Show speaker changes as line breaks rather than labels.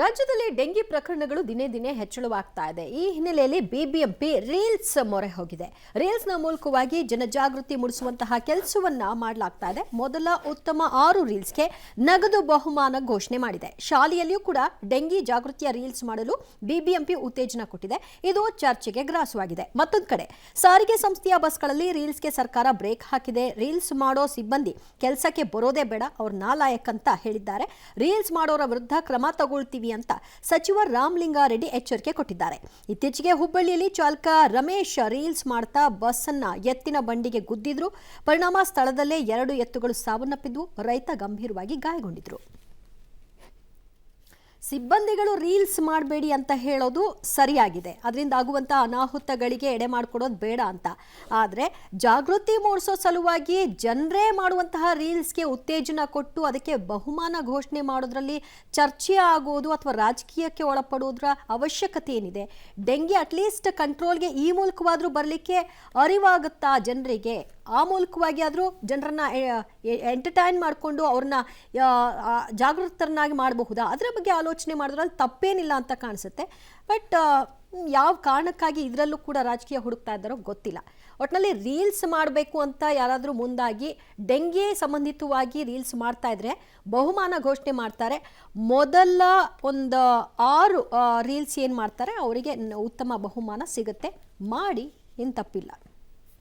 ರಾಜ್ಯದಲ್ಲಿ ಡೆಂಗಿ ಪ್ರಕರಣಗಳು ದಿನೇ ದಿನೇ ಹೆಚ್ಚಳವಾಗ್ತಾ ಇದೆ. ಈ ಹಿನ್ನೆಲೆಯಲ್ಲಿ ಬಿಬಿಎಂಪಿ ರೀಲ್ಸ್ ಮೊರೆ ಹೋಗಿದೆ. ರೀಲ್ಸ್ನ ಮೂಲಕವಾಗಿ ಜನಜಾಗೃತಿ ಮೂಡಿಸುವಂತಹ ಕೆಲಸವನ್ನ ಮಾಡಲಾಗ್ತಾ ಇದೆ. ಮೊದಲ ಉತ್ತಮ 6 ರೀಲ್ಸ್ಗೆ ನಗದು ಬಹುಮಾನ ಘೋಷಣೆ ಮಾಡಿದೆ. ಶಾಲೆಯಲ್ಲಿಯೂ ಕೂಡ ಡೆಂಗಿ ಜಾಗೃತಿಯ ರೀಲ್ಸ್ ಮಾಡಲು ಬಿಬಿಎಂಪಿ ಉತ್ತೇಜನ ಕೊಟ್ಟಿದೆ. ಇದು ಚರ್ಚೆಗೆ ಗ್ರಾಸವಾಗಿದೆ. ಮತ್ತೊಂದು ಕಡೆ ಸಾರಿಗೆ ಸಂಸ್ಥೆಯ ಬಸ್ಗಳಲ್ಲಿ ರೀಲ್ಸ್ಗೆ ಸರ್ಕಾರ ಬ್ರೇಕ್ ಹಾಕಿದೆ. ರೀಲ್ಸ್ ಮಾಡೋ ಸಿಬ್ಬಂದಿ ಕೆಲಸಕ್ಕೆ ಬರೋದೇ ಬೇಡ, ಅವ್ರ ನಾಲಾಯಕ್ ಅಂತ ಹೇಳಿದ್ದಾರೆ. ರೀಲ್ಸ್ ಮಾಡೋರ ವಿರುದ್ಧ ಕ್ರಮ ತಗೊಳ್ತೀವಿ ಅಂತ ಸಚಿವ ರಾಮಲಿಂಗಾರೆಡ್ಡಿ ಎಚ್ಚರಿಕೆ ಕೊಟ್ಟಿದ್ದಾರೆ. ಇತ್ತೀಚೆಗೆ ಹುಬ್ಬಳ್ಳಿಯಲ್ಲಿ ಚಾಲಕ ರಮೇಶ್ ರೀಲ್ಸ್ ಮಾಡ್ತಾ ಬಸ್ ಅನ್ನ ಎತ್ತಿನ ಬಂಡಿಗೆ ಗುದ್ದಿದ್ರು. ಪರಿಣಾಮ ಸ್ಥಳದಲ್ಲೇ 2 ಎತ್ತುಗಳು ಸಾವನ್ನಪ್ಪಿದ್ವು. ರೈತ ಗಂಭೀರವಾಗಿ ಗಾಯಗೊಂಡಿದ್ರು. ಸಿಬ್ಬಂದಿಗಳು ರೀಲ್ಸ್ ಮಾಡಬೇಡಿ ಅಂತ ಹೇಳೋದು ಸರಿಯಾಗಿದೆ. ಅದರಿಂದ ಆಗುವಂತಹ ಅನಾಹುತಗಳಿಗೆ ಎಡೆ ಮಾಡಿಕೊಡೋದು ಬೇಡ ಅಂತ. ಆದರೆ ಜಾಗೃತಿ ಮೂಡಿಸೋ ಸಲುವಾಗಿ ಜನರೇ ಮಾಡುವಂತಹ ರೀಲ್ಸ್ಗೆ ಉತ್ತೇಜನ ಕೊಟ್ಟು ಅದಕ್ಕೆ ಬಹುಮಾನ ಘೋಷಣೆ ಮಾಡೋದ್ರಲ್ಲಿ ಚರ್ಚೆ ಆಗೋದು ಅಥವಾ ರಾಜಕೀಯಕ್ಕೆ ಒಳಪಡೋದ್ರ ಅವಶ್ಯಕತೆ ಏನಿದೆ? ಡೆಂಗಿ ಅಟ್ಲೀಸ್ಟ್ ಕಂಟ್ರೋಲ್ಗೆ ಈ ಮೂಲಕವಾದರೂ ಬರಲಿಕ್ಕೆ ಅರಿವಾಗುತ್ತಾ ಜನರಿಗೆ? ಆ ಮೂಲಕವಾಗಿ ಆದರೂ ಜನರನ್ನ ಎಂಟರ್ಟೈನ್ ಮಾಡಿಕೊಂಡು ಅವ್ರನ್ನ ಜಾಗೃತರನ್ನಾಗಿ ಮಾಡಬಹುದಾ? ಅದರ ಬಗ್ಗೆ ಆಲೋಚನೆ ಮಾಡಿದ್ರಲ್ಲಿ ತಪ್ಪೇನಿಲ್ಲ ಅಂತ ಕಾಣಿಸುತ್ತೆ. ಬಟ್ ಯಾವ ಕಾರಣಕ್ಕಾಗಿ ಇದರಲ್ಲೂ ಕೂಡ ರಾಜಕೀಯ ಹುಡುಕ್ತಾ ಇದ್ದಾರೋ ಗೊತ್ತಿಲ್ಲ. ಒಟ್ಟಿನಲ್ಲಿ ರೀಲ್ಸ್ ಮಾಡಬೇಕು ಅಂತ ಯಾರಾದರೂ ಮುಂದಾಗಿ ಡೆಂಗಿ ಸಂಬಂಧಿತವಾಗಿ ರೀಲ್ಸ್ ಮಾಡ್ತಾ ಇದ್ರೆ ಬಹುಮಾನ ಘೋಷಣೆ ಮಾಡ್ತಾರೆ. ಮೊದಲ ಒಂದು 6 ರೀಲ್ಸ್ ಏನು ಮಾಡ್ತಾರೆ ಅವರಿಗೆ ಉತ್ತಮ ಬಹುಮಾನ ಸಿಗುತ್ತೆ. ಮಾಡಿ, ಏನು ತಪ್ಪಿಲ್ಲ.